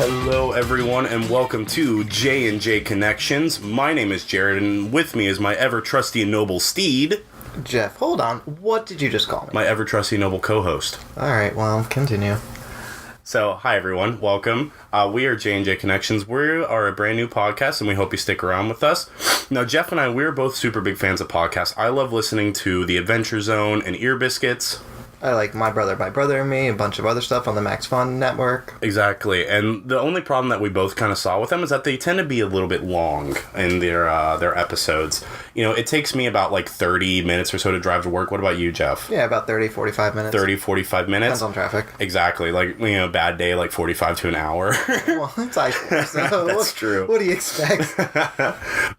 Hello, everyone, and welcome to J&J Connections. My name is Jared, and with me is my ever-trusty and noble steed. Jeff, hold on. What did you just call me? My ever-trusty noble co-host. Alright, well, continue. So, hi, everyone. Welcome. We are J&J Connections. We are a brand new podcast, and we hope you stick around with us. Now, Jeff and I, we're both super big fans of podcasts. I love listening to The Adventure Zone and Ear Biscuits. I like My Brother and Me, a bunch of other stuff on the Max Fun network. Exactly, and the only problem that we both kind of saw with them is that they tend to be a little bit long in their episodes. You know, it takes me about like 30 minutes or so to drive to work. What about you, Jeff? Yeah, about 30, 45 minutes. 30, 45 minutes? Depends on traffic. Exactly, like, you know, bad day, like 45 to an hour. Well, it's iPhone, so that's true. What do you expect?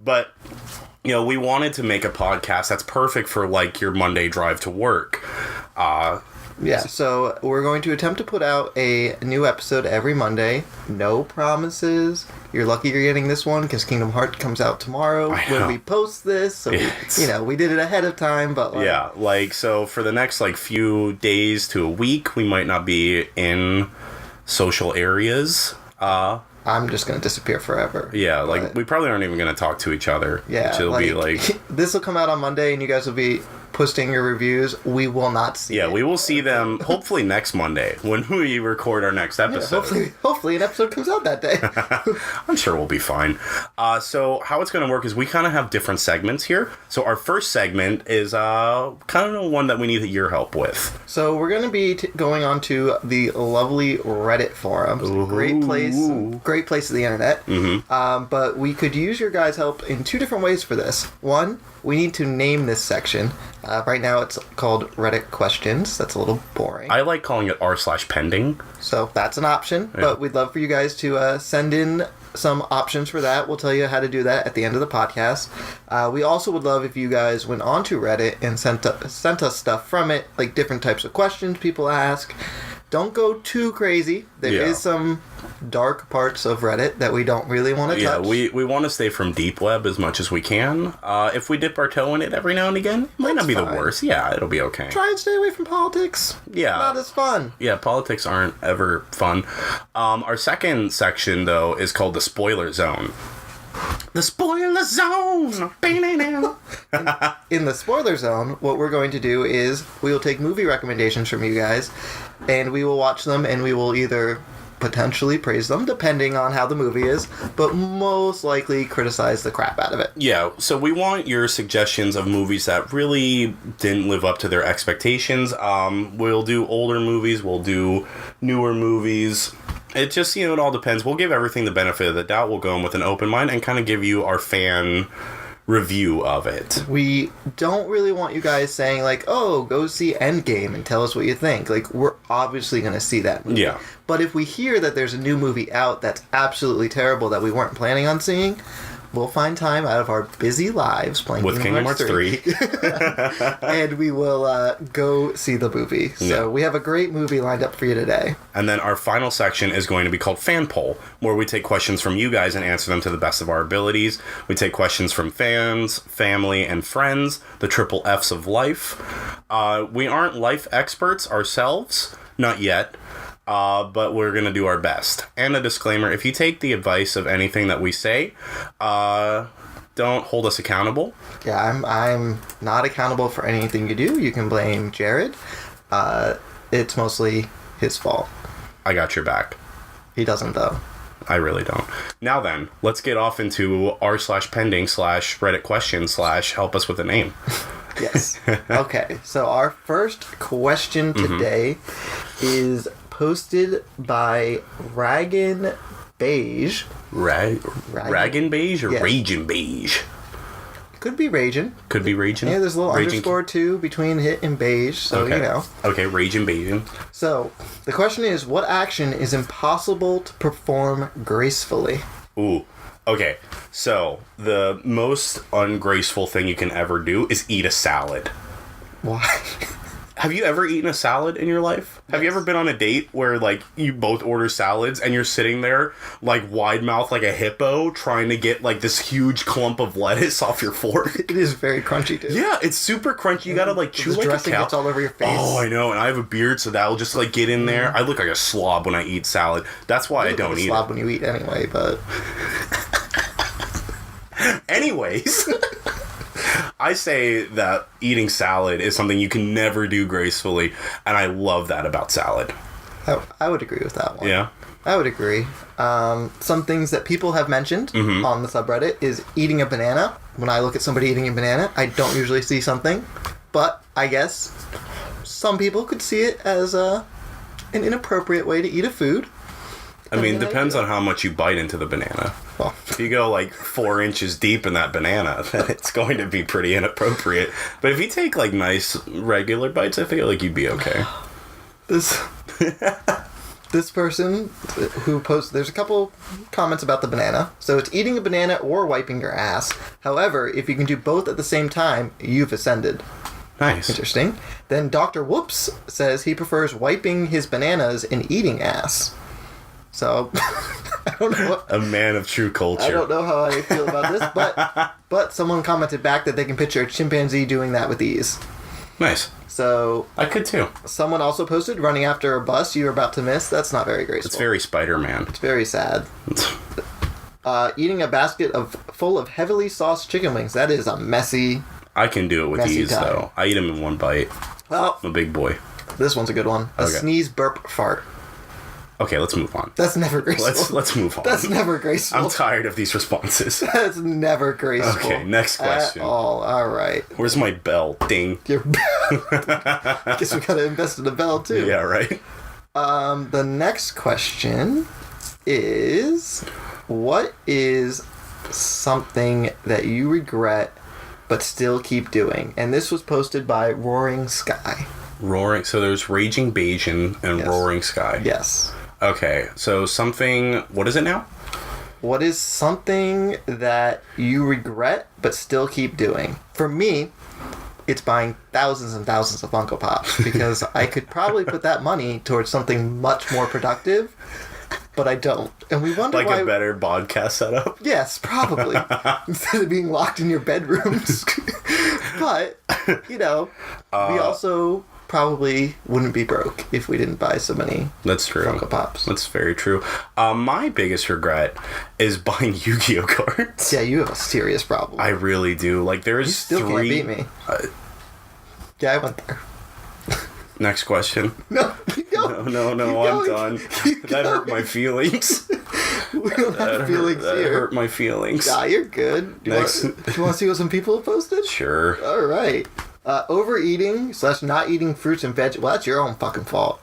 But, you know, we wanted to make a podcast that's perfect for, like, your Monday drive to work. Yeah, so we're going to attempt to put out a new episode every Monday. No promises. You're lucky you're getting this one because Kingdom Hearts comes out tomorrow when we post this. So, we did it ahead of time, but... so for the next, few days to a week, we might not be in social areas. I'm just going to disappear forever. Yeah, we probably aren't even going to talk to each other. Yeah. Which it'll be like... This will come out on Monday, and you guys will be posting your reviews. We will not see it. We will see them hopefully next Monday when we record our next episode. Yeah, hopefully an episode comes out that day. I'm sure we'll be fine. So how it's going to work is we kind of have different segments here. So our first segment is kind of one that we need your help with. So we're going to be going on to the lovely Reddit forums. Ooh. Great place of the internet. Mm-hmm. But we could use your guys' help in two different ways for this. One, we need to name this section. Right now it's called Reddit Questions. That's a little boring. I like calling it r/pending. So that's an option, but we'd love for you guys to send in some options for that. We'll tell you how to do that at the end of the podcast. We also would love if you guys went onto Reddit and sent us stuff from it, like different types of questions people ask. Don't go too crazy. There is some dark parts of Reddit that we don't really want to touch. Yeah, we want to stay from deep web as much as we can. If we dip our toe in it every now and again, it might not be the worst. Yeah, it'll be okay. Try and stay away from politics. Yeah. Not as fun. Yeah, politics aren't ever fun. Our second section, though, is called the Spoiler Zone. The Spoiler Zone! In the Spoiler Zone, what we're going to do is we will take movie recommendations from you guys, and we will watch them, and we will either potentially praise them, depending on how the movie is, but most likely criticize the crap out of it. Yeah, so we want your suggestions of movies that really didn't live up to their expectations. We'll do older movies, we'll do newer movies. It just, it all depends. We'll give everything the benefit of the doubt. We'll go in with an open mind and kind of give you our fan review of it. We don't really want you guys saying, oh, go see Endgame and tell us what you think. We're obviously going to see that movie. Yeah. But if we hear that there's a new movie out that's absolutely terrible that we weren't planning on seeing, we'll find time out of our busy lives playing with Kingdom Hearts 3. And we will go see the movie. So we have a great movie lined up for you today. And then our final section is going to be called Fan Poll, where we take questions from you guys and answer them to the best of our abilities. We take questions from fans, family, and friends, the triple Fs of life. We aren't life experts ourselves, not yet. But we're going to do our best. And a disclaimer, if you take the advice of anything that we say, don't hold us accountable. Yeah, I'm not accountable for anything you do. You can blame Jared. It's mostly his fault. I got your back. He doesn't, though. I really don't. Now then, let's get off into r/pending/Reddit question/ help us with a name. Yes. Okay, so our first question today is posted by Ragin Beige. Ragin Beige or Ragin Beige? Could be Ragin. Could be Ragin. Yeah, there's a little underscore too between hit and beige, so Okay, Ragin Beige. So, the question is, what action is impossible to perform gracefully? Ooh. Okay, so the most ungraceful thing you can ever do is eat a salad. Why? Have you ever eaten a salad in your life? Yes. Have you ever been on a date where, like, you both order salads and you're sitting there, like, wide mouth like a hippo, trying to get, like, this huge clump of lettuce off your fork? It is very crunchy, too. Yeah, it's super crunchy. You gotta, like, chew like a cow. Dressing gets all over your face. Oh, I know, and I have a beard, so that'll just, like, get in there. I look like a slob when I eat salad. That's why I don't eat it. You look like a slob when you eat anyway, but... Anyways... I say that eating salad is something you can never do gracefully, and I love that about salad. I would agree with that one. Yeah? I would agree. Some things that people have mentioned on the subreddit is eating a banana. When I look at somebody eating a banana, I don't usually see something, but I guess some people could see it as an inappropriate way to eat a food. I mean, depends on how much you bite into the banana. Well, if you go like 4 inches deep in that banana, then it's going to be pretty inappropriate. But if you take like nice regular bites, I feel like you'd be okay. This person who posted, there's a couple comments about the banana. So it's eating a banana or wiping your ass. However, if you can do both at the same time, you've ascended. Nice. Interesting. Then Dr. Whoops says he prefers wiping his bananas and eating ass. So, I don't know. A man of true culture. I don't know how I feel about this, but someone commented back that they can picture a chimpanzee doing that with ease. Nice. So... I could too. Someone also posted, running after a bus you were about to miss. That's not very graceful. It's very Spider-Man. It's very sad. Eating a basket full of heavily sauced chicken wings. That is a messy... I can do it with ease, though. I eat them in one bite. Well... I'm a big boy. This one's a good one. A sneeze, burp, fart. Okay, let's move on. That's never graceful. Let's move on. That's never graceful. I'm tired of these responses. That's never graceful. Okay, next question. All right. Where's my bell? Ding. Your bell. Guess we gotta invest in a bell too. Yeah, right. The next question is, what is something that you regret but still keep doing? And this was posted by Roaring Sky. So there's Raging Bayesian and yes. Roaring Sky. Yes. Okay, so something... What is it now? What is something that you regret but still keep doing? For me, it's buying thousands and thousands of Funko Pops because I could probably put that money towards something much more productive, but I don't. And we wonder why... Like a better podcast setup? Yes, probably. Instead of being locked in your bedrooms. But, you know, we also... probably wouldn't be broke if we didn't buy so many That's true. Funko Pops. That's very true. My biggest regret is buying Yu-Gi-Oh cards. Yeah, you have a serious problem. I really do. Like, there's you still three... can't beat me. Yeah, I went there. Next question. No, keep going. No, I'm done. That hurt my feelings. We don't have feelings here. That hurt my feelings. Nah, you're good. Do you want to see what some people have posted? Sure. All right. Overeating / not eating fruits and veg. Well, that's your own fucking fault.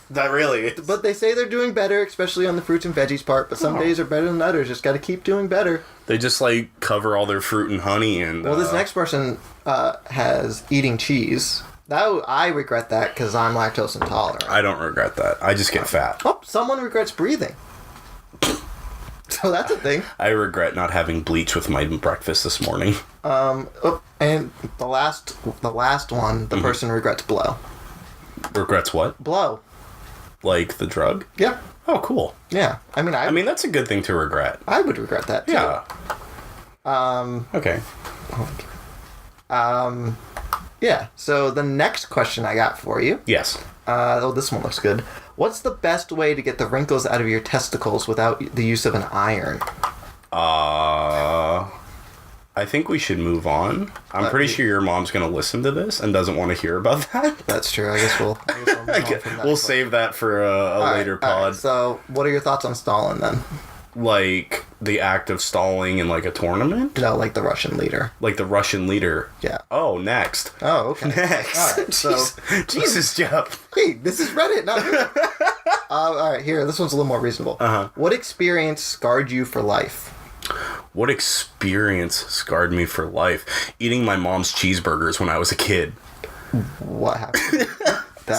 That really is. But they say they're doing better, especially on the fruits and veggies part. But some days are better than others. Just got to keep doing better. They just like cover all their fruit and honey and. Well, this next person has eating cheese. I regret that because I'm lactose intolerant. I don't regret that. I just get fat. Oh, someone regrets breathing. So that's a thing. I regret not having bleach with my breakfast this morning. And the last one, the person regrets blow. Regrets what? Blow. Like the drug? Yeah. Oh, cool. Yeah. I mean, that's a good thing to regret. I would regret that too. Yeah. Okay. Yeah. So the next question I got for you. Yes. This one looks good. What's the best way to get the wrinkles out of your testicles without the use of an iron? I think we should move on. I'm pretty sure your mom's going to listen to this and doesn't want to hear about that. That's true. I guess we'll move on from that. We'll save that for a later pod. Right. So, what are your thoughts on stalling then? Like the act of stalling in like a tournament? No, like the Russian leader. Like the Russian leader. Yeah. Oh, next. Oh, okay. Next. All right, so Jesus, Jeff. Hey, this is Reddit, not me. All right, here. This one's a little more reasonable. What experience scarred you for life? What experience scarred me for life? Eating my mom's cheeseburgers when I was a kid. What happened? That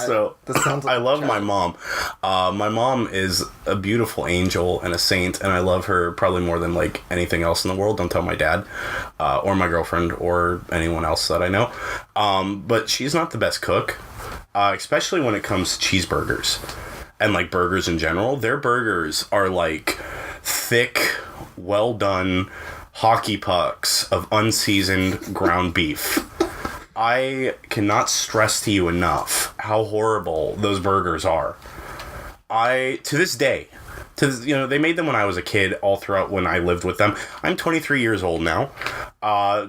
sounds like I love my mom. My mom is a beautiful angel and a saint, and I love her probably more than like anything else in the world. Don't tell my dad, or my girlfriend, or anyone else that I know. But she's not the best cook, especially when it comes to cheeseburgers and like burgers in general. Their burgers are like thick, well done hockey pucks of unseasoned ground beef. I cannot stress to you enough how horrible those burgers are. To this day, they made them when I was a kid, all throughout when I lived with them. I'm 23 years old now.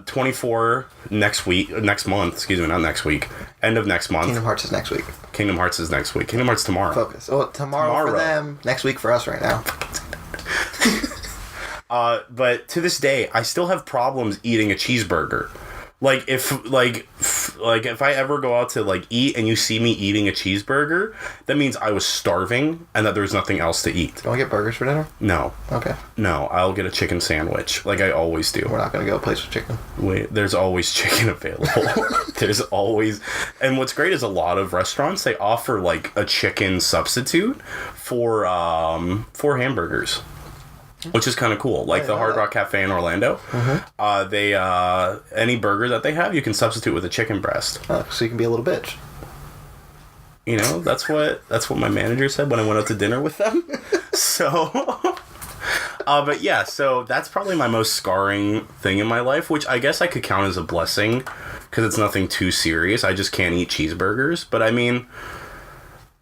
24 next month, excuse me, not next week. End of next month. Kingdom Hearts is next week. Kingdom Hearts is next week. Kingdom Hearts tomorrow. Focus. Oh, tomorrow for them, next week for us right now. But to this day, I still have problems eating a cheeseburger. Like if I ever go out to like eat and you see me eating a cheeseburger, that means I was starving and that there's nothing else to eat. Do you want to get burgers for dinner? No. Okay. No, I'll get a chicken sandwich like I always do. We're not going to go a place with chicken. Wait, there's always chicken available. There's always, and what's great is a lot of restaurants, they offer like a chicken substitute for hamburgers. Which is kind of cool. Like the Hard Rock Cafe in Orlando. Mm-hmm. They any burger that they have, you can substitute with a chicken breast. Oh, so you can be a little bitch. You know, that's what my manager said when I went out to dinner with them. So, but yeah, so that's probably my most scarring thing in my life, which I guess I could count as a blessing because it's nothing too serious. I just can't eat cheeseburgers. But I mean,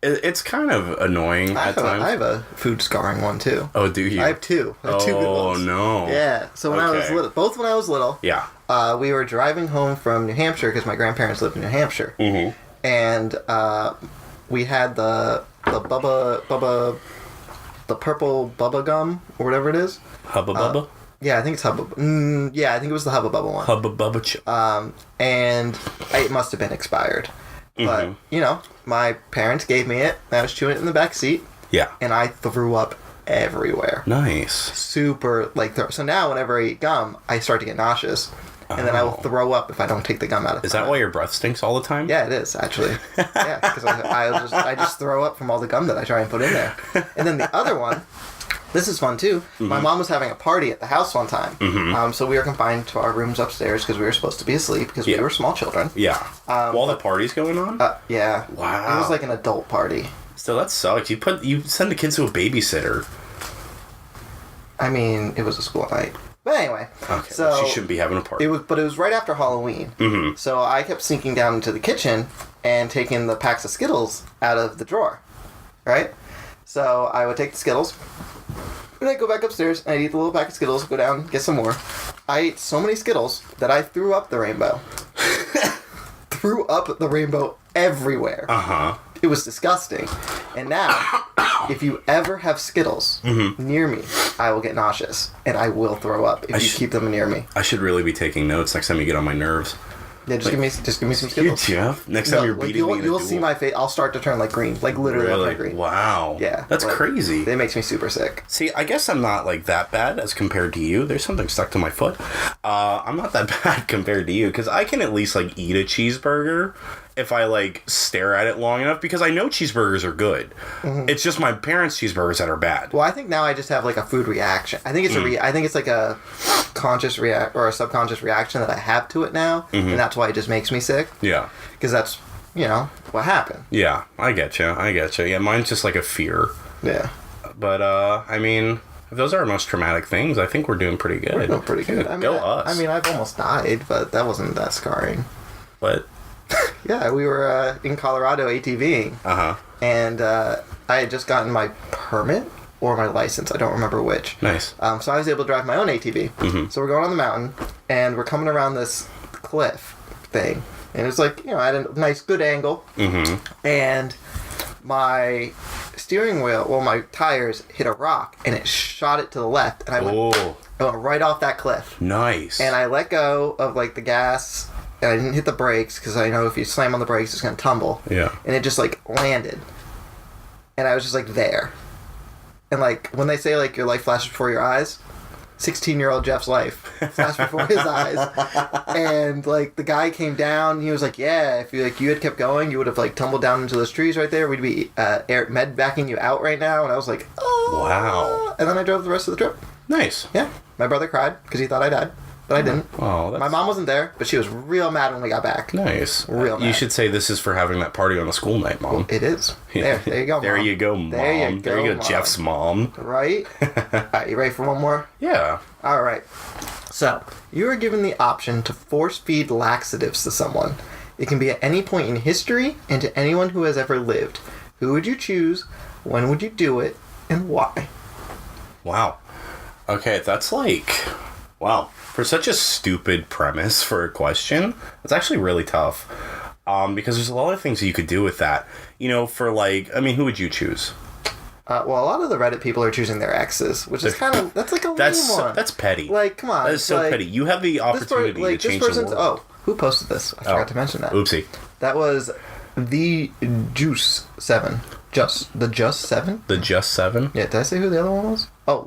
it's kind of annoying at times. I have a food scarring one too. Oh, do you? I have two. I have two good ones. Oh no. Yeah. So when I was little, both when I was little. Yeah. We were driving home from New Hampshire because my grandparents lived in New Hampshire. Mm-hmm. And we had the purple Bubba gum or whatever it is. Hubba Bubba. Yeah, I think it's Hubba. Yeah, I think it was the Hubba Bubba one. Hubba Bubba chip. And it must have been expired. But, you know, my parents gave me it. I was chewing it in the back seat. Yeah. And I threw up everywhere. Nice. Super, so now whenever I eat gum, I start to get nauseous. And then I will throw up if I don't take the gum out of it. Is that why your breath stinks all the time? Yeah, it is, actually. Yeah, because I just throw up from all the gum that I try and put in there. And then the other one, this is fun too. Mm-hmm. My mom was having a party at the house one time. Mm-hmm. So we were confined to our rooms upstairs because we were supposed to be asleep because we were small children. Yeah. While the party's going on? Yeah. Wow. It was like an adult party. Still, that sucks. You send the kids to a babysitter. I mean, it was a school night. But anyway. Okay, so well, she shouldn't be having a party. But it was right after Halloween. Mm-hmm. So I kept sneaking down into the kitchen and taking the packs of Skittles out of the drawer. Right? So I would take the Skittles. And I'd go back upstairs, and I'd eat the little pack of Skittles, go down, get some more. I ate so many Skittles that I threw up the rainbow. Threw up the rainbow everywhere. Uh-huh. It was disgusting. And now, if you ever have Skittles near me, I will get nauseous, and I will throw up if you keep them near me. I should really be taking notes next time you get on my nerves. Yeah, just give me some Skittles. Here, Jeff. Next time you're beating me in a you'll duel. see my face. I'll start to turn like green, like literally turn green. Wow. Yeah, that's crazy. It makes me super sick. See, I guess I'm not like that bad as compared to you. There's something stuck to my foot. I'm not that bad compared to you because I can at least like eat a cheeseburger if I like stare at it long enough because I know cheeseburgers are good. Mm-hmm. It's just my parents' cheeseburgers that are bad. Well, I think now I just have like a food reaction. I think it's I think it's like a conscious or a subconscious reaction that I have to it now, and that's why it just makes me sick. Yeah, because that's what happened. Yeah, I get you. Yeah, mine's just like a fear. Yeah, but I mean, if those are our most traumatic things, I think we're doing pretty good. We're doing pretty good. Us. I mean, I've almost died, but that wasn't that scarring. But yeah, we were in Colorado ATVing. And I had just gotten my permit or my license. I don't remember which. Nice. So I was able to drive my own ATV. Mm-hmm. So we're going on the mountain, and we're coming around this cliff thing. And it's like, I had a nice, good angle. Mm-hmm. And my steering wheel, my tires hit a rock, and it shot it to the left. And I went right off that cliff. Nice. And I let go of, like, the gas, and I didn't hit the brakes, because I know if you slam on the brakes, it's going to tumble. Yeah. And it just, like, landed. And I was just, like, there. And, like, when they say, like, your life flashes before your eyes, 16-year-old Jeff's life flashed before his eyes. And, like, the guy came down, and he was like, yeah, if you had kept going, you would have, like, tumbled down into those trees right there. We'd be med backing you out right now. And I was like, oh. Wow. And then I drove the rest of the trip. Nice. Yeah. My brother cried because he thought I died. But I didn't. Oh, that's... My mom wasn't there, but she was real mad when we got back. Nice. Real mad. You should say this is for having that party on the school night, Mom. It is. There you go, Mom. There you go, Mom. There you go, Mom. Jeff's mom. Right? Alright, you ready for one more? Yeah. Alright. So, you are given the option to force feed laxatives to someone. It can be at any point in history and to anyone who has ever lived. Who would you choose? When would you do it? And why? Wow. Okay, that's like... Wow. For such a stupid premise for a question, it's actually really tough. Because there's a lot of things you could do with that. You know, for like... I mean, who would you choose? Well, a lot of the Reddit people are choosing their exes, which is kind of... That's like a lame one. That's petty. Like, come on. That is so like, petty. You have the opportunity to change the world. Oh, who posted this? I forgot to mention that. Oopsie. That was the Juice 7. The Just 7? The Just 7? Yeah, did I say who the other one was? Oh,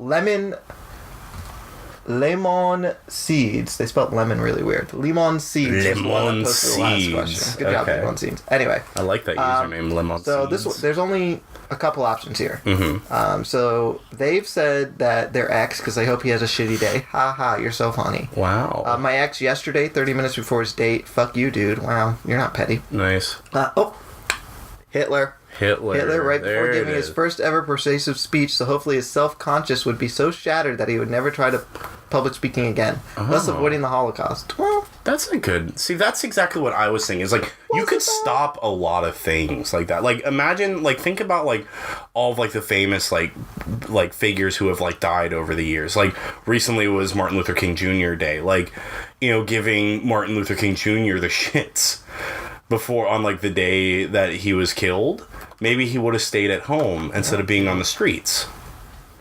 Lemon Seeds. They spelled lemon really weird. Lemon Seeds. Lemon Seeds. Good job, Lemon Seeds. Anyway. I like that username, Lemon Seeds. So there's only a couple options here. Mm-hmm. So they've said that their ex, because they hope he has a shitty day. Ha ha, you're so funny. Wow. My ex yesterday, 30 minutes before his date. Fuck you, dude. Wow, you're not petty. Nice. Hitler right before giving his first ever persuasive speech, so hopefully his self-conscious would be so shattered that he would never try to public speaking again, thus avoiding the Holocaust. Well, that's a good... See, that's exactly what I was saying. Is like, you could stop a lot of things like that. Like, imagine, like, think about, like, all of, like, the famous, like figures who have, like, died over the years. Like, recently was Martin Luther King Jr. Day. Like, you know, giving Martin Luther King Jr. the shits before, on, like, the day that he was killed. Maybe he would have stayed at home instead of being on the streets.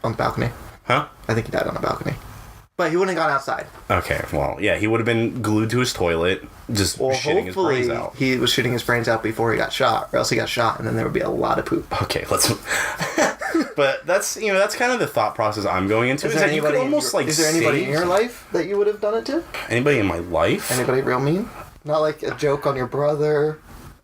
On the balcony. Huh? I think he died on the balcony. But he wouldn't have gone outside. Okay, well, yeah, he would have been glued to his toilet, just shitting his brains out. He was shitting his brains out before he got shot, or else he got shot, and then there would be a lot of poop. Okay, let's... But that's, you know, that's kind of the thought process I'm going into. Is there anybody in your life that you would have done it to? Anybody in my life? Anybody real mean? Not like a joke on your brother?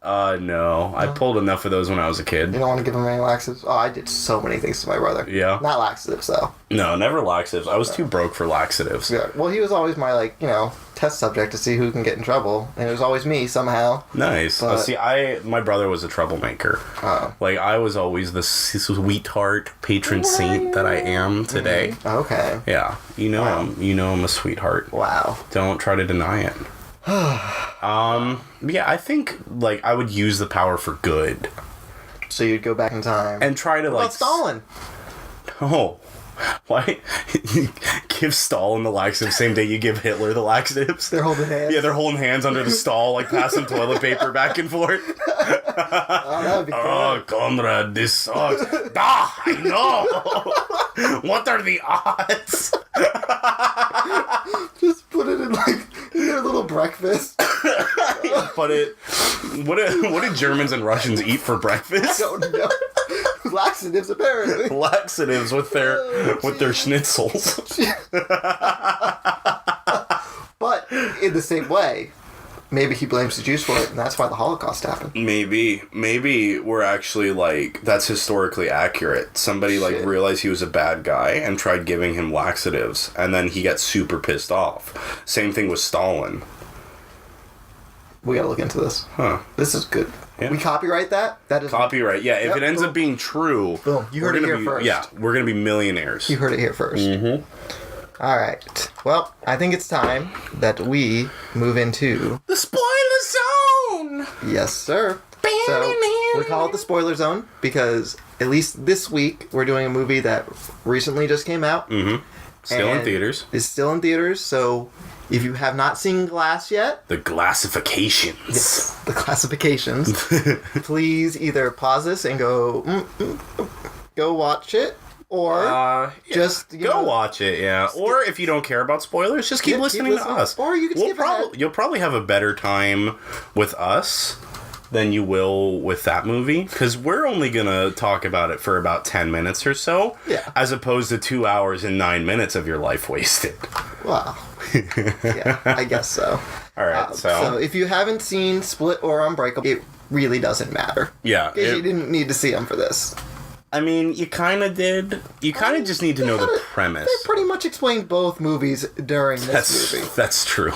No. I pulled enough of those when I was a kid. You don't want to give him any laxatives? Oh, I did so many things to my brother. Yeah? Not laxatives, though. No, never laxatives. I was too broke for laxatives. Yeah. Well, he was always my, like, you know, test subject to see who can get in trouble. And it was always me, somehow. Nice. But... see, my brother was a troublemaker. Oh. Like, I was always the sweetheart patron saint that I am today. Mm-hmm. Okay. Yeah. You know I'm a sweetheart. Wow. Don't try to deny it. Yeah, I think, like, I would use the power for good. So you'd go back in time. And try to, what about Stalin? Oh. Why? Give Stalin the laxatives same day you give Hitler the laxatives? They're holding hands. Yeah, they're holding hands under the stall, like, passing toilet paper back and forth. Oh, that would be cool. Oh, Conrad, this sucks. I know! What are the odds? Just put it in, like, in their little breakfast. What did Germans and Russians eat for breakfast? I don't know. Laxatives, apparently. Laxatives with their schnitzels. But in the same way, maybe he blames the Jews for it, and that's why the Holocaust happened. Maybe we're actually, like, that's historically accurate. Somebody like realized he was a bad guy and tried giving him laxatives, and then he got super pissed off. Same thing with Stalin. We gotta look into this. Huh. This is good. Yeah. We copyright that? That is copyright. Yeah, if it ends up being true, boom. You heard it here first. Yeah, we're gonna be millionaires. You heard it here first. Mm-hmm. All right. Well, I think it's time that we move into the spoiler zone. Yes, sir. So we call it the spoiler zone because at least this week we're doing a movie that recently just came out. Mm-hmm. Still in theaters. It's still in theaters. So if you have not seen Glass yet, the Glassifications. Yes, the Classifications. Please either pause this and go watch it. Or just go watch it, yeah. Or if you don't care about spoilers, just keep listening to us. Or you can skip ahead. You'll probably have a better time with us than you will with that movie, because we're only gonna talk about it for about 10 minutes or so, as opposed to 2 hours and 9 minutes of your life wasted. Wow. Yeah, I guess so. All right, so if you haven't seen Split or Unbreakable, it really doesn't matter. Yeah. Because you didn't need to see them for this. I mean, you kind of did. You kind of just need to know the premise. They pretty much explained both movies during this movie. That's true.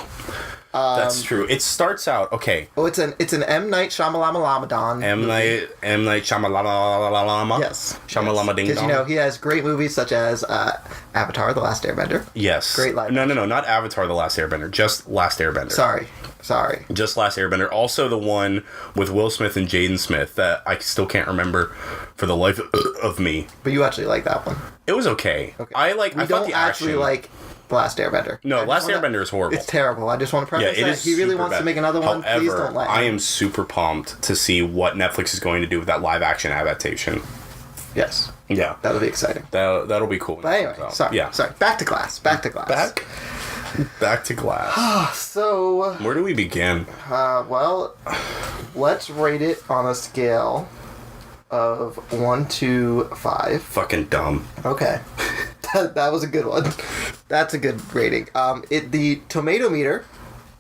That's true. It starts out okay. Oh, it's an M. Night Shyamalan. M. Night Shyamalan. Yes. Shyamalan ding Because dong. he has great movies such as Avatar: The Last Airbender. Yes. Great live. No, not Avatar: The Last Airbender. Just Last Airbender. Sorry. Just Last Airbender. Also the one with Will Smith and Jaden Smith that I still can't remember for the life of me. But you actually like that one. It was okay. Okay. I thought the actually action. like The Last Airbender. No, Last Airbender is horrible. It's terrible. I just want to preface it that. is He really super wants bad. to make another one. However, Please don't let him. I am super pumped to see what Netflix is going to do with that live action adaptation. Yes. Yeah. That'll be exciting. That'll be cool. But anyway, sorry. Back to Glass. Back to Glass. So, Where do we begin? well, let's rate it on a scale of 1 to 5. Fucking dumb. Okay. That was a good one. That's a good rating. The tomato meter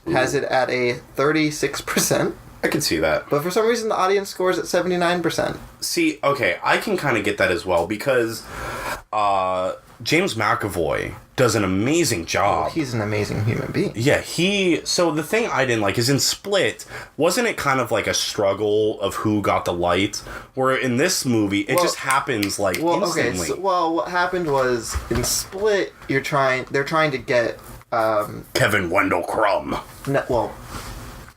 has it at a 36%, I can see that. but for some reason the audience scores at 79%. See, okay, I can kind of get that as well because James McAvoy does an amazing job. He's an amazing human being. Yeah, so the thing I didn't like is in Split, wasn't it kind of like a struggle of who got the light? Where in this movie, it just happens like instantly. Okay, what happened was in Split, they're trying to get Kevin Wendell Crumb.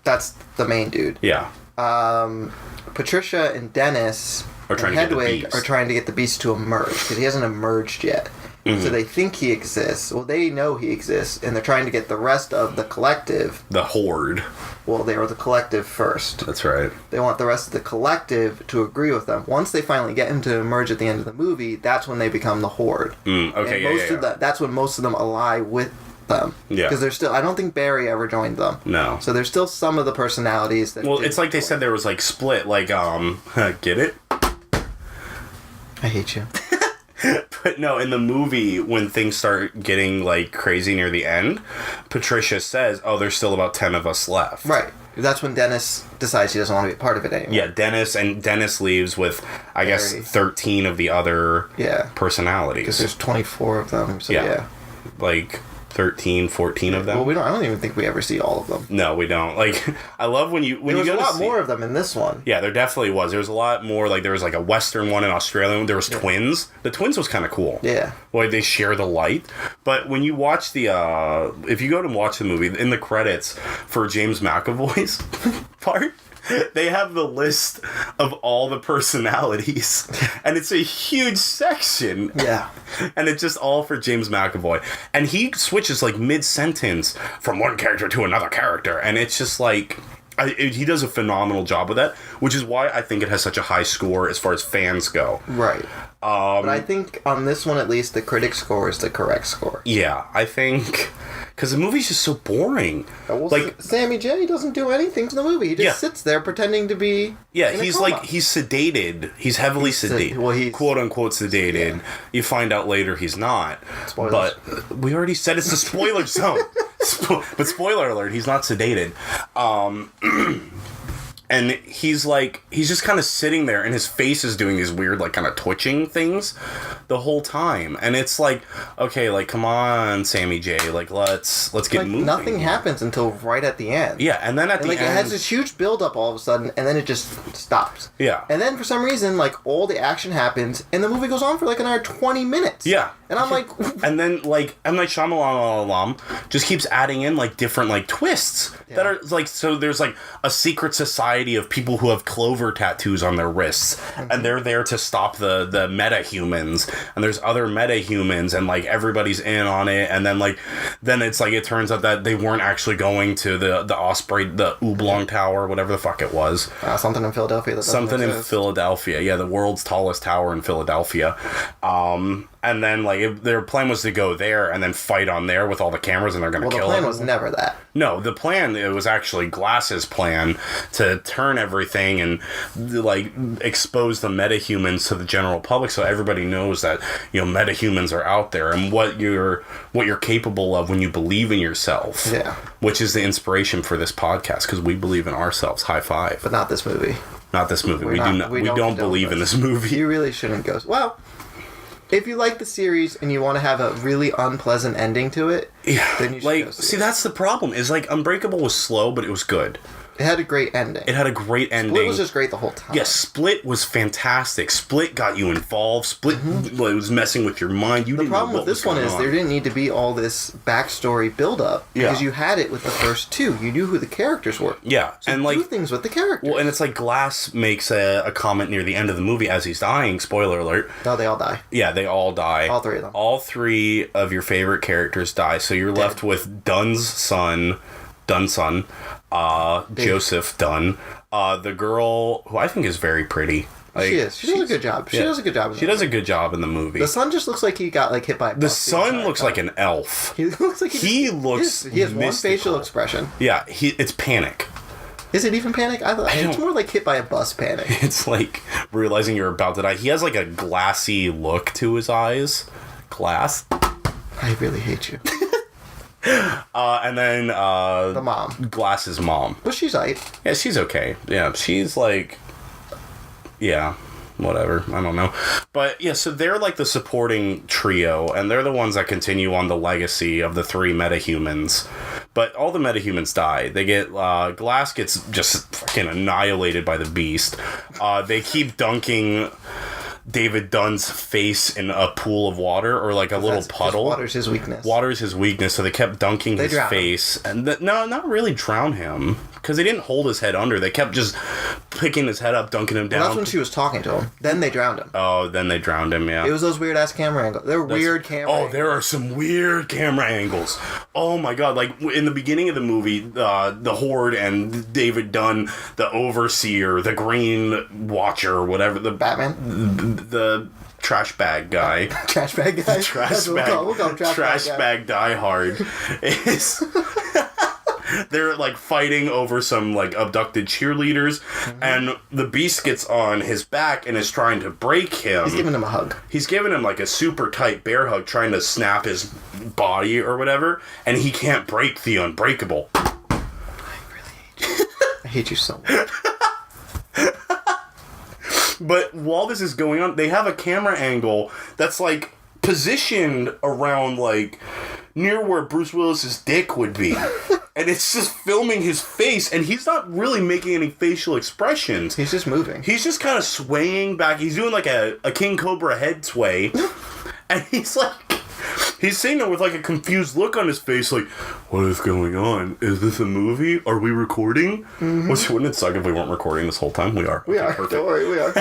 That's the main dude. Yeah. Patricia and Dennis Are trying to get the Hedwig beast. are trying to get the beast to emerge because he hasn't emerged yet. Mm-hmm. So they think he exists. Well, they know he exists, and they're trying to get the rest of the collective. The Horde. Well, they were the collective first. That's right. They want the rest of the collective to agree with them. Once they finally get him to emerge at the end of the movie, that's when they become the Horde. Okay, And that's when most of them ally with them. Yeah. Because there's still, I don't think Barry ever joined them. No. So there's still some of the personalities that. Well, it's like they said there was like Split, like get it? I hate you. But no, in the movie, when things start getting like crazy near the end, Patricia says, "Oh, there's still about 10 of us left." Right. That's when Dennis decides he doesn't want to be a part of it anymore. Yeah, Dennis leaves with, I guess, Barry. 13 of the other personalities. Because there's 24 of them. So yeah. Like 13, 14 of them. Well, I don't even think we ever see all of them. No, we don't. Like, I love when you There was go a lot to see, more of them in this one. Yeah, there definitely was. There was a lot more. Like, there was like a Western one, an Australian one. There was twins. The twins was kind of cool. Yeah. Like, they share the light. But when you watch the, if you go to watch the movie, in the credits for James McAvoy's part, they have the list of all the personalities. And it's a huge section. Yeah. And it's just all for James McAvoy. And he switches, like, mid-sentence from one character to another character. And it's just, like... he does a phenomenal job with that, which is why I think it has such a high score as far as fans go. Right. But I think on this one, at least, the critic score is the correct score. Yeah, I think... Because the movie's just so boring. Well, like Sammy J doesn't do anything to the movie. He just sits there pretending to be. Yeah, in a he's coma. like he's sedated. He's heavily sedated. Well, he's quote unquote sedated. Yeah. You find out later he's not. Spoilers. But we already said it's the spoiler zone. But spoiler alert, he's not sedated. And he's just kind of sitting there, and his face is doing these weird, like, kind of twitching things the whole time. And it's like, okay, like, come on, Sammy J, like, let's get moving. Nothing happens until right at the end. Yeah, and then at the end, it has this huge build up all of a sudden, and then it just stops. Yeah. And then for some reason, like, all the action happens, and the movie goes on for like another 20 minutes. Yeah. And I'm like... And then, like, M. Night Shyamalan just keeps adding in, like, different, like, twists that are, like, so there's, like, a secret society of people who have clover tattoos on their wrists, and they're there to stop the meta-humans, and there's other meta-humans, and, like, everybody's in on it, and then it's like, it turns out that they weren't actually going to the Osprey, the Oblong Tower, whatever the fuck it was. Something in Philadelphia. In Philadelphia, yeah, the world's tallest tower in Philadelphia. And then, like, their plan was to go there and then fight on there with all the cameras, and they're going to kill the plan them. was never that. No, the plan, it was actually Glass's plan to turn everything and like expose the metahumans to the general public, so everybody knows that metahumans are out there and what you're capable of when you believe in yourself. Yeah, which is the inspiration for this podcast, because we believe in ourselves. High five. But not this movie. Not this movie. We don't believe in this movie. You really shouldn't go. Well, if you like the series and you want to have a really unpleasant ending to it, then you should go see it. That's the problem. Is like Unbreakable was slow, but it was good. It had a great ending. Split was just great the whole time. Yeah, Split was fantastic. Split got you involved. Split was messing with your mind. The problem with this one is there didn't need to be all this backstory build-up because you had it with the first two. You knew who the characters were. Yeah, so and do things with the characters. Well, and it's like Glass makes a comment near the end of the movie as he's dying. Spoiler alert. No, they all die. Yeah, they all die. All three of them. All three of your favorite characters die. So you're left with Dunn's son. Joseph Dunn, the girl who I think is very pretty. Like, she is. She does a good job. She does a good job. She does a good job in the movie. The son just looks like he got hit by a bus. The son looks like an elf. He looks like he looks. He has one facial expression. Yeah, it's panic. Is it even panic? It's more like hit by a bus panic. It's like realizing you're about to die. He has like a glassy look to his eyes. Glass. I really hate you. And then the mom, Glass's mom. But she's right. Yeah, she's okay. Yeah, she's like, yeah, whatever. I don't know, but yeah. So they're like the supporting trio, and they're the ones that continue on the legacy of the three metahumans. But all the metahumans die. They get Glass gets just fucking annihilated by the Beast. They keep dunking David Dunn's face in a pool of water or like a little puddle. Water's his weakness. Water's his weakness, so they kept dunking his face. And no, not really drown him, because they didn't hold his head under. They kept just picking his head up, dunking him down. Well, that's when she was talking to him. Then they drowned him. Oh, then they drowned him, yeah. It was those weird-ass camera angles. They're weird camera angles. There are some weird camera angles. Oh my god, like in the beginning of the movie, the Horde and David Dunn, the Overseer, the Green Watcher, whatever, the Batman? The trash bag guy. Trash bag guy? Trash bag. We'll go trash bag diehard. Is they're like fighting over some like abducted cheerleaders, and the Beast gets on his back and is trying to break him. He's giving him a hug. He's giving him like a super tight bear hug, trying to snap his body or whatever, and he can't break the unbreakable. I really hate you. I hate you so much. But while this is going on, they have a camera angle that's like positioned around like near where Bruce Willis's dick would be. And it's just filming his face, and he's not really making any facial expressions. He's just moving. He's just kind of swaying back. He's doing like a King Cobra head sway. And he's like, he's sitting there with like a confused look on his face, like, what is going on? Is this a movie? Are we recording? Wouldn't it suck if we weren't recording this whole time? We are. We are. Perfect. Don't worry, we are.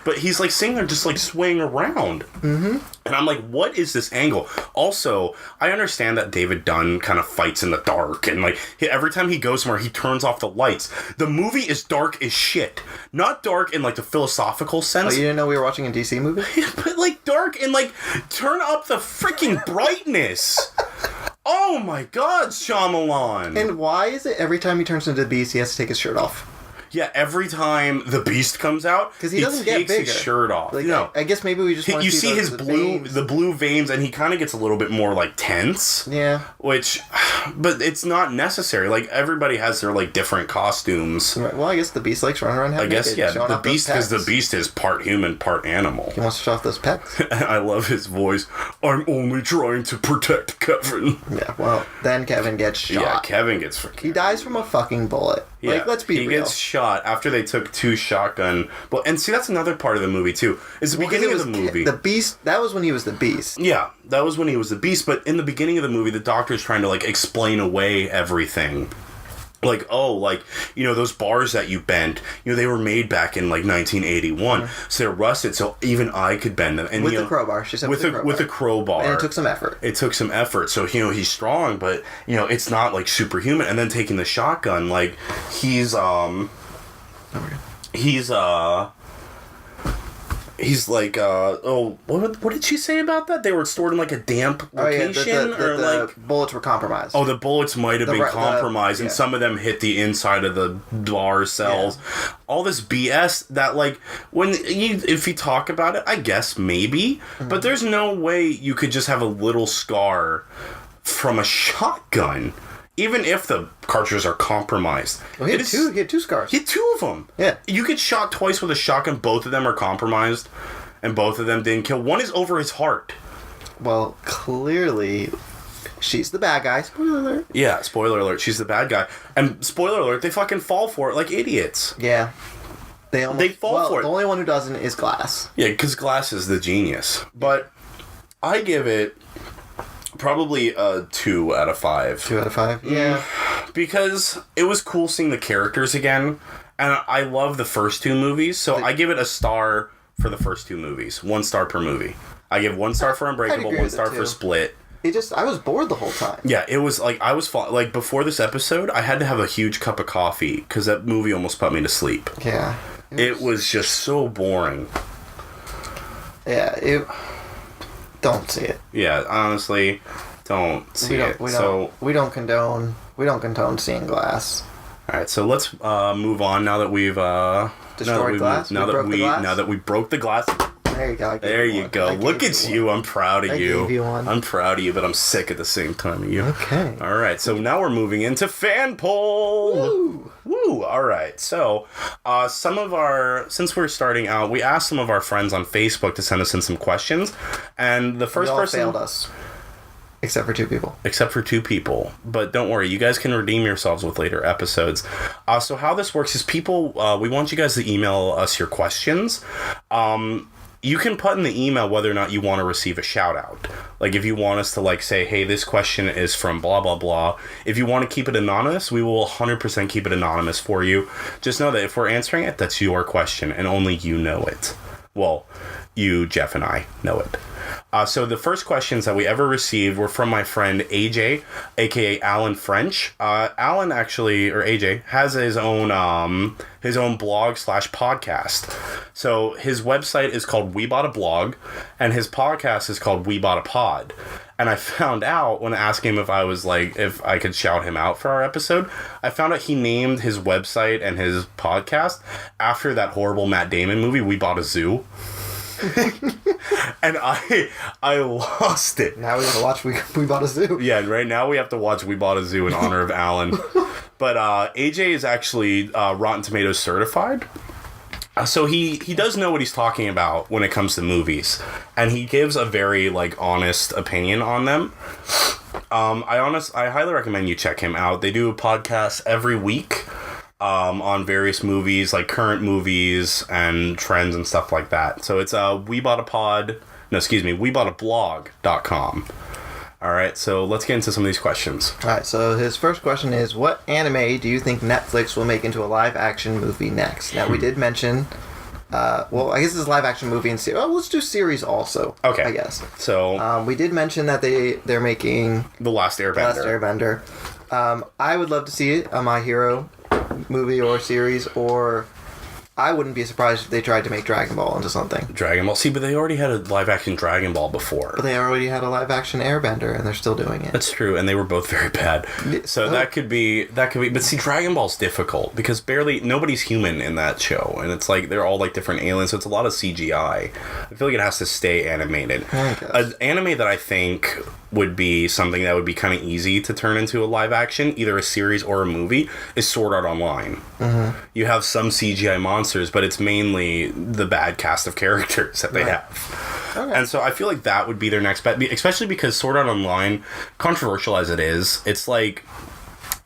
But he's like sitting there just like swaying around. And I'm like, what is this angle? Also, I understand that David Dunn kind of fights in the dark, and like every time he goes somewhere, he turns off the lights. The movie is dark as shit. Not dark in like the philosophical sense. Oh, you didn't know we were watching a DC movie? But like dark and like turn up the freaking brightness. Oh my god, Shyamalan. And why is it every time he turns into the Beast, he has to take his shirt off? Yeah, every time the Beast comes out, because he doesn't get bigger. His shirt off. Like, no, I guess maybe we just want to see his the blue veins, and he kind of gets a little bit more like tense. Yeah, but it's not necessary. Like everybody has their like different costumes. Right. Well, I guess the Beast likes running around. I guess the Beast, because the Beast is part human, part animal. He wants to show off those pecs. I love his voice. I'm only trying to protect Kevin. Yeah. Well, then Kevin gets shot. Yeah, Kevin gets freaking. He dies from a fucking bullet. Yeah, like, let's be real. He gets shot after they took 2 shotgun. Well, and see, that's another part of the movie too. Is the beginning of the movie. The Beast. That was when he was the Beast. Yeah, that was when he was the Beast. But in the beginning of the movie, the doctor's trying to like explain away everything. Like, those bars that you bent, they were made back in like 1981, so they're rusted. So even I could bend them. And with the crowbar, she said. With the crowbar, and it took some effort. So he's strong, but it's not like superhuman. And then taking the shotgun, like he's like, what did she say about that? They were stored in like a damp location, the bullets were compromised. Oh, the bullets might have been compromised, and some of them hit the inside of the bar cells. Yeah. All this BS that, like, if you talk about it, I guess maybe, but there's no way you could just have a little scar from a shotgun. Even if the cartridges are compromised. Well, he had two scars. He had two of them. Yeah. You get shot twice with a shotgun. Both of them are compromised. And both of them didn't kill. One is over his heart. Well, clearly, she's the bad guy. Spoiler alert. Yeah, spoiler alert. She's the bad guy. And spoiler alert, they fucking fall for it like idiots. Yeah. They fall for it. The only one who doesn't is Glass. Yeah, because Glass is the genius. But I give it... probably a 2 out of 5. 2 out of 5? Yeah. Because it was cool seeing the characters again. And I love the first two movies. So I give it a star for the first two movies. 1 star per movie. I give 1 star for Unbreakable, 1 star for Split. I was bored the whole time. Yeah, it was like, like before this episode, I had to have a huge cup of coffee. Because that movie almost put me to sleep. Yeah. It was just so boring. Yeah, don't see it. Yeah, honestly, don't see it. We don't condone seeing Glass. All right, so let's move on now that we've destroyed Glass. Now that we broke the glass. There you go. There you go. Look at you. I'm proud of you. I gave you one. I'm proud of you, but I'm sick at the same time of you. Okay. All right, so now we're moving into fan poll. Woo! All right, so since we're starting out, we asked some of our friends on Facebook to send us in some questions, and the first person failed us. Except for 2 people. Except for 2 people. But don't worry, you guys can redeem yourselves with later episodes. So how this works is we want you guys to email us your questions. You can put in the email whether or not you want to receive a shout out. Like if you want us to like say, hey, this question is from blah, blah, blah. If you want to keep it anonymous, we will 100% keep it anonymous for you. Just know that if we're answering it, that's your question and only you know it. Well, you, Jeff, and I know it. So the first questions that we ever received were from my friend AJ, aka Alan French. Alan actually, or AJ, has his own blog / podcast. So his website is called We Bought a Blog, and his podcast is called We Bought a Pod. And I found out when asking him if I could shout him out for our episode, I found out he named his website and his podcast after that horrible Matt Damon movie, We Bought a Zoo. And I lost it. Now we have to watch We Bought a Zoo. Yeah, right now we have to watch We Bought a Zoo in honor of Alan. But AJ is actually Rotten Tomatoes certified. So he does know what he's talking about when it comes to movies. And he gives a very honest opinion on them. I highly recommend you check him out. They do a podcast every week. On various movies, like current movies and trends and stuff like that. So it's weboughtablog.com. Alright, so let's get into some of these questions. Alright, so his first question is, what anime do you think Netflix will make into a live-action movie next? Now, we did mention, I guess this is live-action movie and series. Well, let's do series also, okay. I guess. So, we did mention that they're making... The Last Airbender. I would love to see it, a My Hero movie or series, or I wouldn't be surprised if they tried to make Dragon Ball into something. Dragon Ball. See, but they already had a live-action Dragon Ball before. But they already had a live-action Airbender, and they're still doing it. That's true, and they were both very bad. So that could be. But see, Dragon Ball's difficult because nobody's human in that show, and it's like they're all like different aliens. So it's a lot of CGI. I feel like it has to stay animated. An anime that I think would be something that would be kind of easy to turn into a live action, either a series or a movie, is Sword Art Online. Mm-hmm. You have some CGI monsters, but it's mainly the bad cast of characters that they have. Okay. And so I feel like that would be their next bet, especially because Sword Art Online, controversial as it is, it's like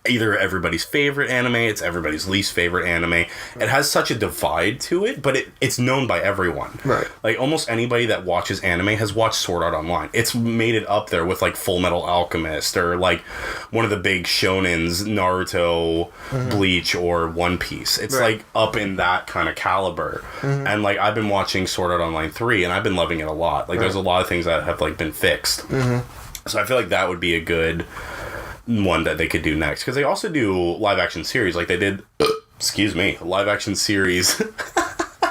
either everybody's favorite anime, it's everybody's least favorite anime. Right. It has such a divide to it, but it's known by everyone. Right. Like almost anybody that watches anime has watched Sword Art Online. It's made it up there with like Full Metal Alchemist or like one of the big shonens, Naruto, Bleach, or One Piece. It's like up in that kind of caliber. Mm-hmm. And like I've been watching Sword Art Online 3 and I've been loving it a lot. Like there's a lot of things that have like been fixed. Mm-hmm. So I feel like that would be a good one that they could do next, because they also do live action series, like they did a live action series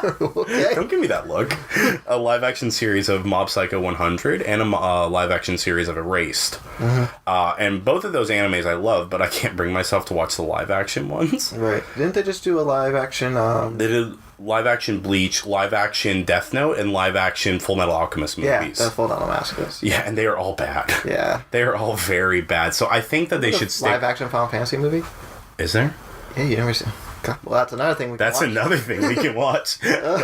Okay. Don't give me that look. A live-action series of Mob Psycho 100 and a live-action series of Erased. And both of those animes I love, but I can't bring myself to watch the live-action ones. Right. Didn't they just do a live-action... They did live-action Bleach, live-action Death Note, and live-action Fullmetal Alchemist movies. Yeah, the Fullmetal Massacres. Yeah, and they are all bad. Yeah. They are all very bad. So I think that they should stick... Live-action Final Fantasy movie? Is there? Yeah, you never seen... God, well, that's another thing we can watch. That's another thing we can watch.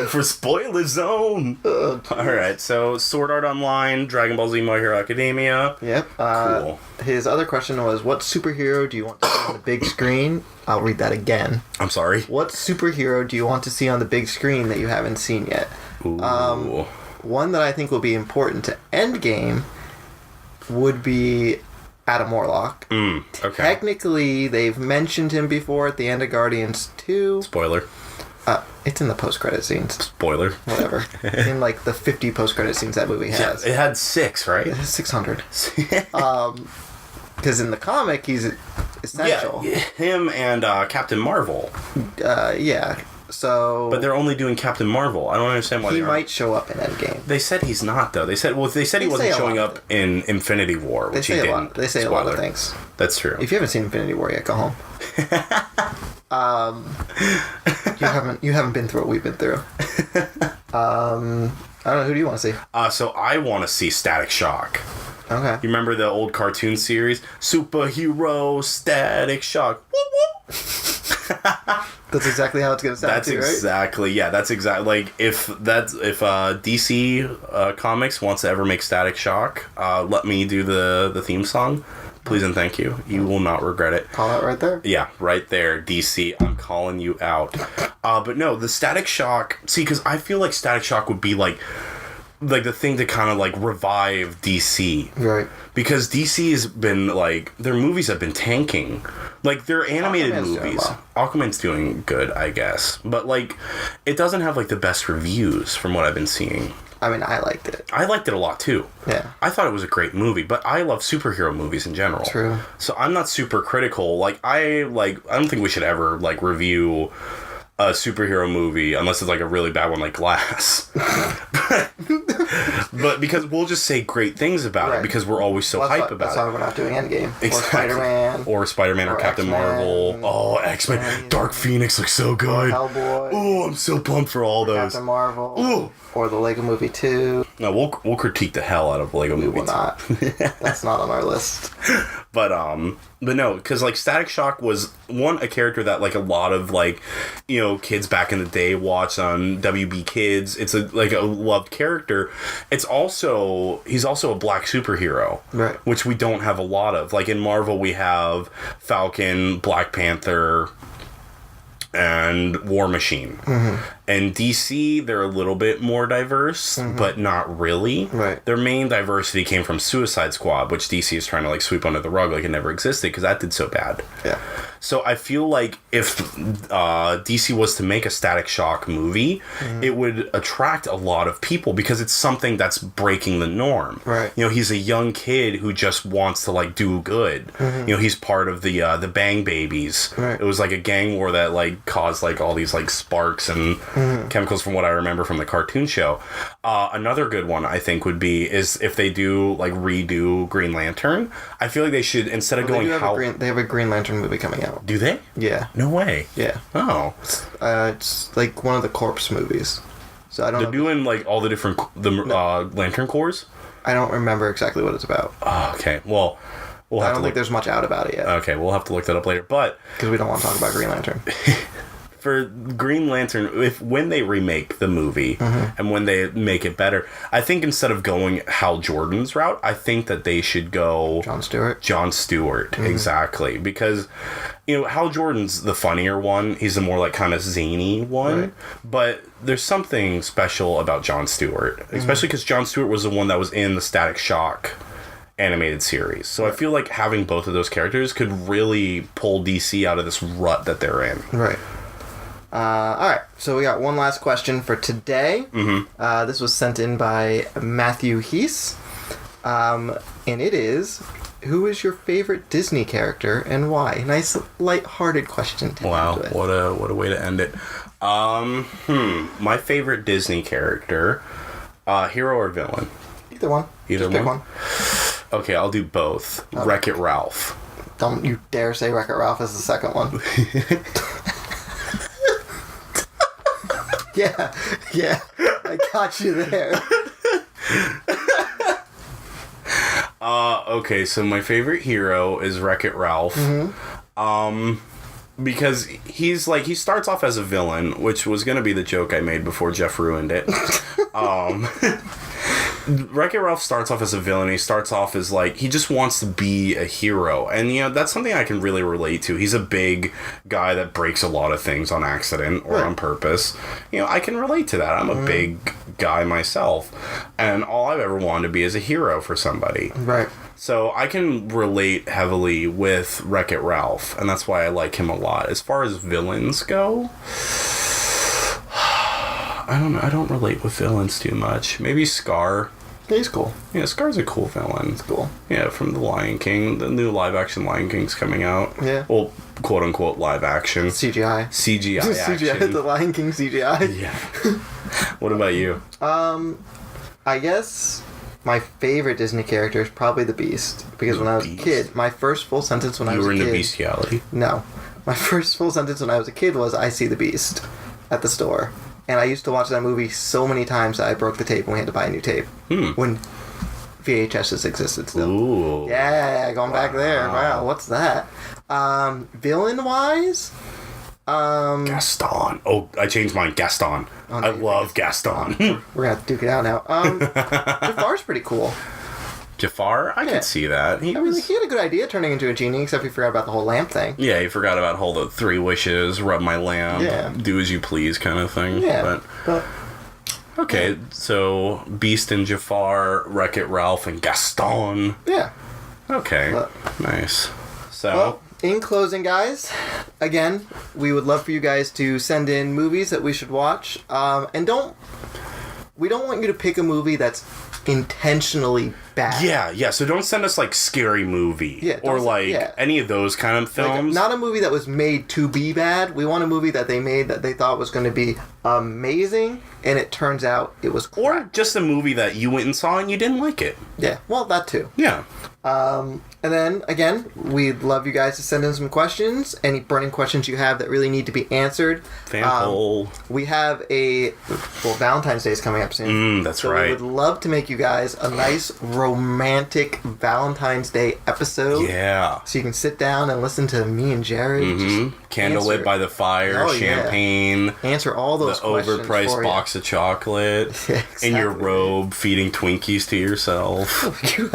For Spoiler Zone. Alright, so Sword Art Online, Dragon Ball Z My Hero Academia. Yep. Cool. His other question was, what superhero do you want to see on the big screen? I'll read that again. I'm sorry? What superhero do you want to see on the big screen that you haven't seen yet? Ooh. One that I think will be important to Endgame would be Adam Warlock. Okay. Technically, they've mentioned him before at the end of Guardians 2. Spoiler. It's in the post-credit scenes. Spoiler. Whatever. In, like, the 50 post-credit scenes that movie has. Yeah, it had 6, right? It has 600. Because in the comic, he's essential. Yeah, him and Captain Marvel. Yeah. So... But they're only doing Captain Marvel. I don't understand why he might show up in Endgame. They said he's not, though. They said he wasn't showing up in Infinity War, which he didn't. They say a lot of things. That's true. If you haven't seen Infinity War yet, go home. You haven't been through what we've been through. I don't know. Who do you want to see? So I want to see Static Shock. Okay. You remember the old cartoon series? Superhero Static Shock. Whoop, whoop. That's exactly how it's going to sound. That's exactly, right? Yeah, that's exactly, like, if DC Comics wants to ever make Static Shock, let me do the theme song. Please and thank you. You will not regret it. Call out right there? Yeah, right there, DC. I'm calling you out. But no, the Static Shock... See, because I feel like Static Shock would be, like the thing to kind of, like, revive DC. Right. Because DC has been, like... Their movies have been tanking. Like, their animated movies... Aquaman's doing good, I guess. But, like, it doesn't have, like, the best reviews from what I've been seeing. I mean, I liked it. I liked it a lot, too. Yeah. I thought it was a great movie, but I love superhero movies in general. True. So I'm not super critical. I don't think we should ever, like, review a superhero movie unless it's, like, a really bad one like Glass. but because we'll just say great things about it because we're always so hype about it. That's why we're not doing Endgame. Exactly. Or Spider-Man. Or Spider-Man or Captain Marvel. Oh, X-Men. Dark Phoenix looks so good. Hellboy. Oh, I'm so pumped for all those. Captain Marvel. Ooh. Or the Lego Movie 2. No, we'll critique the hell out of Lego Movie 2. We will not. That's not on our list. But no, because, like, Static Shock was, a character that, like, a lot of, like, you know, kids back in the day watched on WB Kids. It's, a loved character. He's also a black superhero. Right. Which we don't have a lot of. Like, in Marvel, we have Falcon, Black Panther, and War Machine. Mm-hmm. And DC, they're a little bit more diverse, but not really. Right. Their main diversity came from Suicide Squad, which DC is trying to, like, sweep under the rug like it never existed, because that did so bad. Yeah. So I feel like if DC was to make a Static Shock movie, it would attract a lot of people, because it's something that's breaking the norm. Right. You know, he's a young kid who just wants to, like, do good. You know, he's part of the Bang Babies. Right. It was, like, a gang war that, like, caused, like, all these, like, sparks and chemicals from what I remember from the cartoon show. Another good one, I think, would be is if they redo Green Lantern. I feel like they should, instead of going they have a Green Lantern movie coming out. Do they? Yeah. No way. Yeah. Oh. It's like one of the Corpse movies. So I don't know. They're doing, like, all the different Lantern Corps? I don't remember exactly what it's about. Oh, okay. Well, I don't think there's much out about it yet. Okay, we'll have to look that up later. But because we don't want to talk about Green Lantern. For Green Lantern, when they remake the movie and when they make it better, I think instead of going Hal Jordan's route, I think that they should go Jon Stewart. Exactly, because, you know, Hal Jordan's the funnier one. He's the more, like, kind of zany one. Right. But there's something special about Jon Stewart, especially because Jon Stewart was the one that was in the Static Shock animated series. So I feel like having both of those characters could really pull DC out of this rut that they're in. Right. Alright, so we got one last question for today. This was sent in by Matthew Heese. And it is, who is your favorite Disney character and why? Nice, light-hearted question. Wow, what a way to end it. My favorite Disney character, hero or villain? Either one. Either Just one? Pick one. Okay, I'll do both. Wreck-It Ralph. Don't you dare say Wreck-It Ralph is the second one. Yeah, I got you there. Okay, so my favorite hero is Wreck-It Ralph. Because he starts off as a villain, which was going to be the joke I made before Jeff ruined it. Wreck-It Ralph starts off as a villain. He starts off as, he just wants to be a hero. And, that's something I can really relate to. He's a big guy that breaks a lot of things on accident or on purpose. I can relate to that. I'm a big guy myself. And all I've ever wanted to be is a hero for somebody. Right. So I can relate heavily with Wreck-It Ralph. And that's why I like him a lot. As far as villains go, I don't relate with villains too much. Maybe Scar. He's cool. Yeah, Scar's a cool villain. He's cool. Yeah, from The Lion King. The new live-action Lion King's coming out. Yeah. Well, quote-unquote live-action. CGI. CGI action. CGI, the Lion King CGI. Yeah. What about you? I guess my favorite Disney character is probably the Beast. Because when I was a kid, my first full sentence when I was a kid... You were into bestiality? No. My first full sentence when I was a kid was, I see the Beast at the store. And I used to watch that movie so many times that I broke the tape and we had to buy a new tape. When VHSs existed still. Ooh. Yeah, going back there. Wow, what's that? Villain-wise? Gaston. Oh, I changed mine. Gaston. Oh, no, I love Gaston. We're going to have to duke it out now. Jafar's pretty cool. Jafar? I can see that. He had a good idea turning into a genie, except he forgot about the whole lamp thing. Yeah, he forgot about all the 3 wishes, rub my lamp, do as you please kind of thing. Yeah. But okay, so Beast and Jafar, Wreck-It Ralph, and Gaston. Yeah. Okay, nice. So... Well, in closing, guys, again, we would love for you guys to send in movies that we should watch. And we don't want you to pick a movie that's intentionally bad. Yeah, so don't send us scary movie or any of those kind of films. Not a movie that was made to be bad. We want a movie that they made that they thought was going to be amazing, and it turns out it was crap. Or just a movie that you went and saw and you didn't like it. Yeah, well, that too. Yeah. And then, again, we'd love you guys to send in some questions. Any burning questions you have that really need to be answered. Fanpole. We have Valentine's Day is coming up soon. That's so right. We would love to make you guys a nice romantic Valentine's Day episode. Yeah. So you can sit down and listen to me and Jared. Candlelit by the fire, champagne. Answer all those questions. The overpriced box of chocolate. Yeah, exactly. In your robe, feeding Twinkies to yourself. You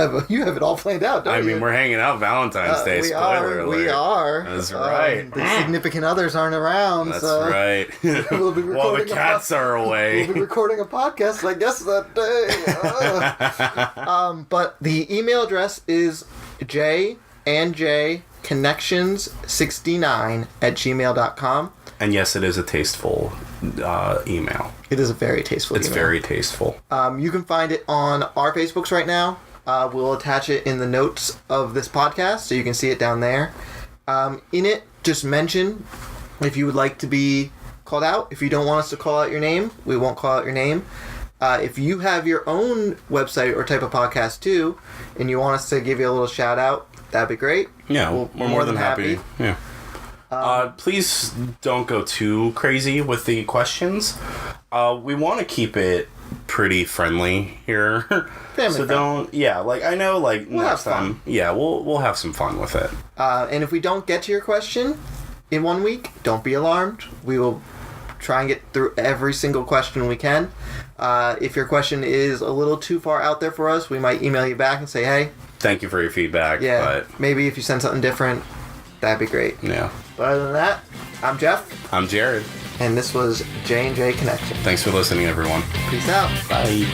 have it all play out, don't you? I mean, we're hanging out Valentine's Day. Spoiler alert. We are. That's right. The significant others aren't around. That's right. We'll be While the cats are away. We'll be recording a podcast, I guess, that day. But the email address is jandjconnections69@gmail.com. And yes, it is a tasteful email. It is a very tasteful email. It's very tasteful. You can find it on our Facebooks right now. We'll attach it in the notes of this podcast, so you can see it down there. In it, just mention if you would like to be called out. If you don't want us to call out your name, we won't call out your name. If you have your own website or type of podcast too, and you want us to give you a little shout out, that'd be great. Yeah, we're more than happy. Yeah. Please don't go too crazy with the questions. We want to keep it pretty friendly here. Family so don't, I know, we'll next time, we'll have some fun with it. And if we don't get to your question in 1 week, don't be alarmed. We will try and get through every single question we can. If your question is a little too far out there for us, we might email you back and say, hey, thank you for your feedback. Yeah, but maybe if you send something different, that'd be great. Yeah. But other than that, I'm Jeff. I'm Jared. And this was J&J Connection. Thanks for listening, everyone. Peace out. Bye.